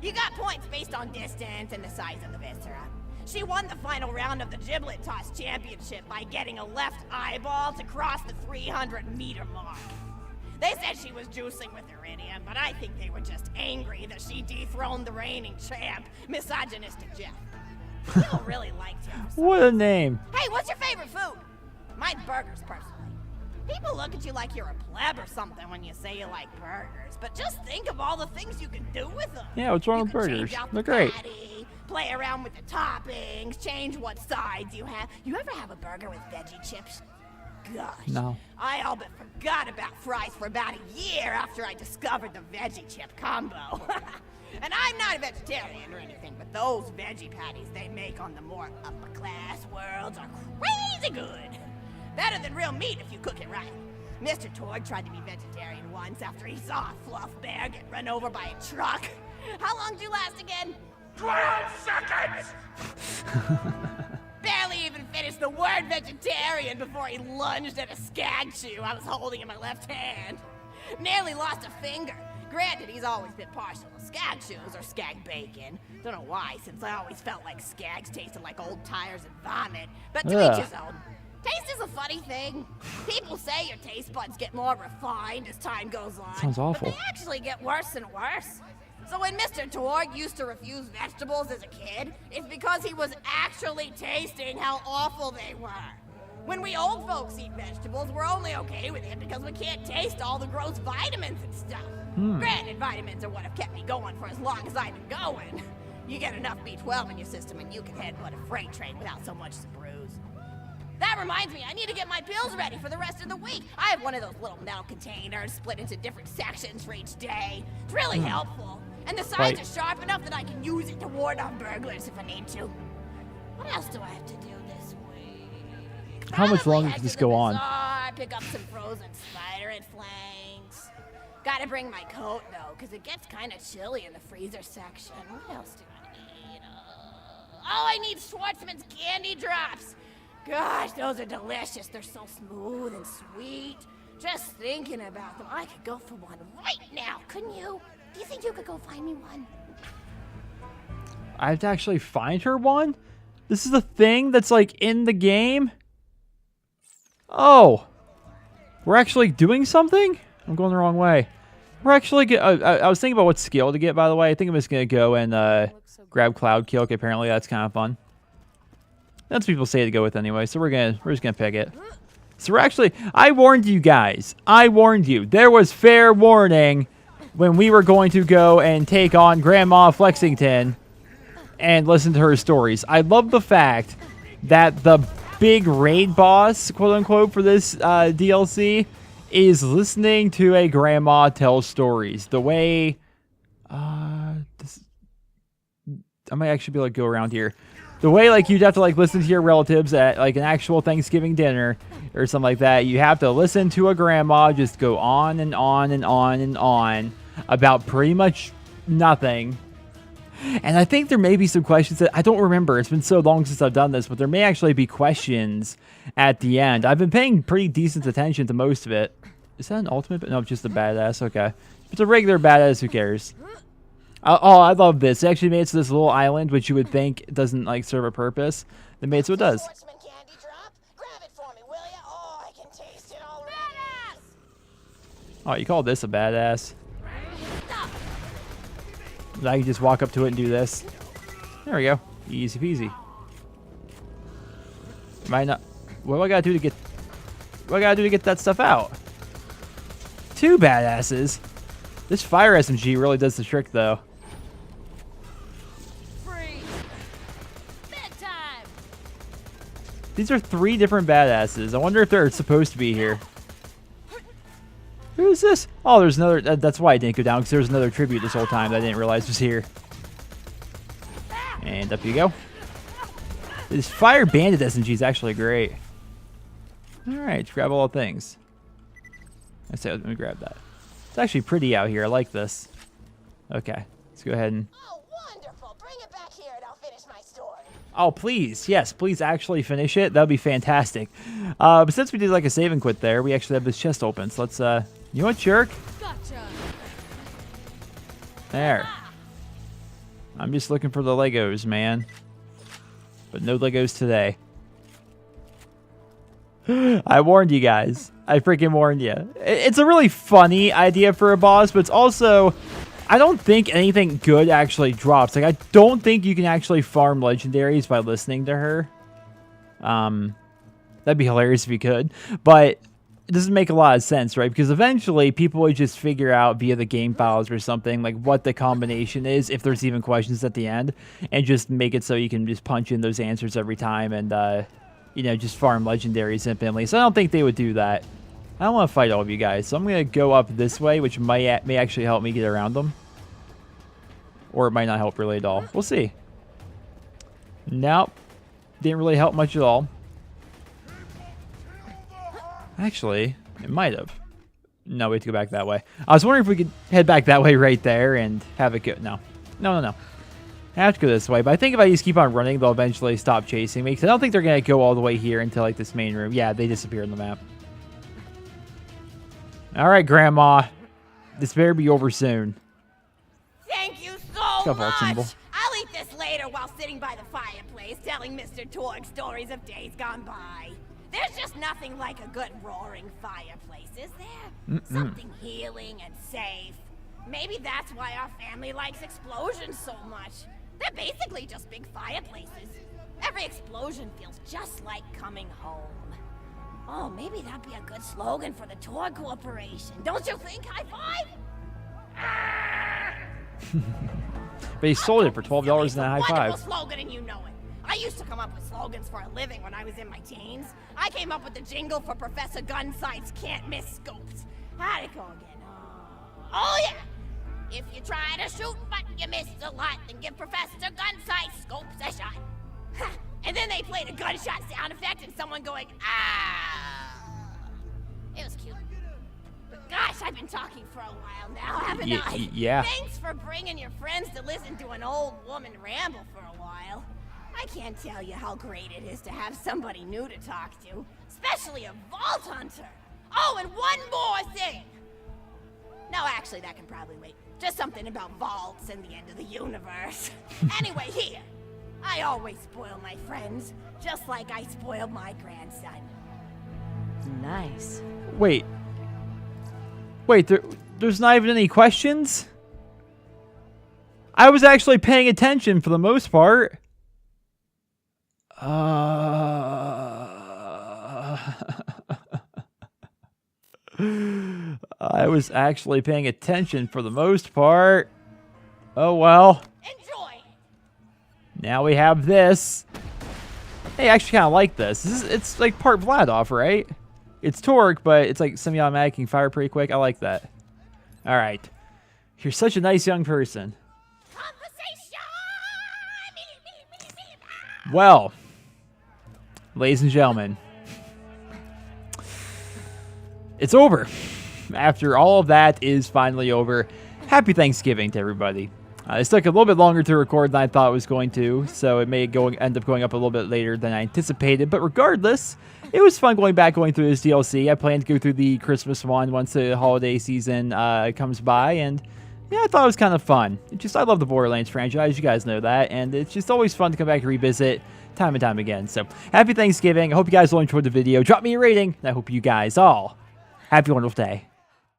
You got points based on distance and the size of the viscera. She won the final round of the giblet toss championship by getting a left eyeball to cross the 300-meter mark. They said she was juicing with iridium, but I think they were just angry that she dethroned the reigning champ, misogynistic Jeff. People really liked him. What a name. Hey, what's your favorite food? Mine's burgers, personally. People look at you like you're a pleb or something when you say you like burgers, but just think of all the things you can do with them. Yeah, what's wrong You with can burgers? change out They're the great. patty, play around with the toppings, change what sides you have. You ever have a burger with veggie chips? Gosh. No. I all but forgot about fries for about a year after I discovered the veggie chip combo. And I'm not a vegetarian or anything, but those veggie patties they make on the more upper class worlds are crazy good. Better than real meat if you cook it right. Mr. Tord tried to be vegetarian once after he saw a fluff bear get run over by a truck. How long did you last again? 12 seconds! Barely even finished the word vegetarian before he lunged at a scag chew I was holding in my left hand. Nearly lost a finger. Granted, he's always been partial to scag chews or scag bacon. Don't know why, since I always felt like skags tasted like old tires and vomit. But to Ugh. each his own. Taste is a funny thing. People say your taste buds get more refined as time goes on. Sounds awful. But they actually get worse and worse. So when Mr. Tord used to refuse vegetables as a kid, it's because he was actually tasting how awful they were. When we old folks eat vegetables, we're only okay with it because we can't taste all the gross vitamins and stuff. Granted, vitamins are what have kept me going for as long as I've been going. You get enough B12 in your system and you can headbutt a freight train without so much as a bruise. That reminds me, I need to get my pills ready for the rest of the week. I have one of those little metal containers split into different sections for each day. It's really helpful. And the sides Right. are sharp enough that I can use it to ward off burglars if I need to. What else do I have to do this week? How much Probably longer head can to this the go on? bazaar, pick up some frozen spider and flanks. Gotta bring my coat though, because it gets kind of chilly in the freezer section. What else do I need? Oh, I need Schwartzman's candy drops. Gosh, those are delicious. They're so smooth and sweet. Just thinking about them, I could go for one right now, couldn't you? Do you think you could go find me one? I have to actually find her one? This is a thing that's like in the game? Oh. We're actually doing something? I'm going the wrong way. We're actually I was thinking about what skill to get, by the way. I think I'm just going to go and grab Cloud Kill. Okay, apparently that's kind of fun. That's what people say to go with anyway, so we're just gonna pick it. So we're actually, I warned you guys. I warned you. There was fair warning when we were going to go and take on Grandma of Lexington and listen to her stories. I love the fact that the big raid boss, quote unquote, for this DLC is listening to a grandma tell stories. The way, I might actually be able to go around here. The way, like, you'd have to, like, listen to your relatives at, like, an actual Thanksgiving dinner or something like that. You have to listen to a grandma just go on and on and on and on about pretty much nothing. And I think there may be some questions that I don't remember. It's been so long since I've done this, but there may actually be questions at the end. I've been paying pretty decent attention to most of it. Is that an ultimate? No, just a badass. Okay. If it's a regular badass, who cares? Oh, I love this. They actually made it to this little island, which you would think doesn't, like, serve a purpose. They made it so it does. Sportsman candy drop? Grab it for me, will ya? Oh, I can taste it already. Badass! Oh, you call this a badass? Stop. Now you just walk up to it and do this. There we go. Easy peasy. Might not. What do I gotta do to get? What do I gotta do to get that stuff out? 2 badasses. This fire SMG really does the trick, though. Freeze. Bedtime. These are 3 different badasses. I wonder if they're supposed to be here. Who is this? Oh, there's another. That's why I didn't go down, because there was another tribute this whole time that I didn't realize was here. And up you go. This fire bandit SMG is actually great. All right, grab all the things. I say, let me grab that. It's actually pretty out here. I like this. Okay, let's go ahead and. Oh, wonderful. Bring it back here and I'll finish my story. Oh, please. Yes, please actually finish it. That would be fantastic. But since we did like a save and quit there, we actually have this chest open. So let's, you know what, jerk? Gotcha. There. I'm just looking for the Legos, man. But no Legos today. I warned you guys. I freaking warned you. It's a really funny idea for a boss, but it's also... I don't think anything good actually drops. Like, I don't think you can actually farm legendaries by listening to her. That'd be hilarious if you could. But it doesn't make a lot of sense, right? Because eventually people would just figure out via the game files or something, like, what the combination is, if there's even questions at the end, and just make it so you can just punch in those answers every time and, you know, just farm legendaries infinitely. So I don't think they would do that. I don't want to fight all of you guys, so I'm going to go up this way, which may actually help me get around them. Or it might not help really at all. We'll see. Nope. Didn't really help much at all. Actually, it might have. No, we have to go back that way. I was wondering if we could head back that way right there and have it go. No. No. I have to go this way, but I think if I just keep on running, they'll eventually stop chasing me. Because I don't think they're going to go all the way here into, like, this main room. Yeah, they disappear on the map. All right, Grandma. This better be over soon. Thank you so Vault symbol. much. I'll eat this later while sitting by the fireplace telling Mr. Torg stories of days gone by. There's just nothing like a good roaring fireplace, is there? Something healing and safe. Maybe that's why our family likes explosions so much. They're basically just big fireplaces. Every explosion feels just like coming home. Oh, maybe that'd be a good slogan for the Torg Corporation. Don't you think? High five? But he sold it for $12 and a high five. Wonderful slogan, and you know it. I used to come up with slogans for a living when I was in my teens. I came up with the jingle for Professor Gunsight's Can't Miss Scopes. How'd it go again? Oh yeah! If you try to shoot but you miss a lot, then give Professor Gunsight Scopes a shot. And then they played a gunshot sound effect and someone going, ah! It was cute. But gosh, I've been talking for a while now, haven't I? Yeah. Thanks for bringing your friends to listen to an old woman ramble for a while. I can't tell you how great it is to have somebody new to talk to, especially a Vault Hunter. Oh, and one more thing. No, actually, that can probably wait. Just something about vaults and the end of the universe. Anyway, here. I always spoil my friends, just like I spoiled my grandson. Nice. Wait, there's not even any questions? I was actually paying attention for the most part. I was actually paying attention for the most part. Oh well. Enjoy. Now we have this. Hey, I actually kind of like this. It's like part Vladoff, right? It's torque, but it's like semi-automatic. You can fire pretty quick. I like that. All right. You're such a nice young person. Conversation. Well, ladies and gentlemen, it's over. After all of that is finally over. Happy Thanksgiving to everybody. This took a little bit longer to record than I thought it was going to, so it may end up going up a little bit later than I anticipated. But regardless, it was fun going through this DLC. I plan to go through the Christmas one once the holiday season comes by, and yeah, I thought it was kind of fun. I love the Borderlands franchise, you guys know that, and it's just always fun to come back and revisit time and time again. So, happy Thanksgiving. I hope you guys all enjoyed the video. Drop me a rating, and I hope you guys all have a wonderful day.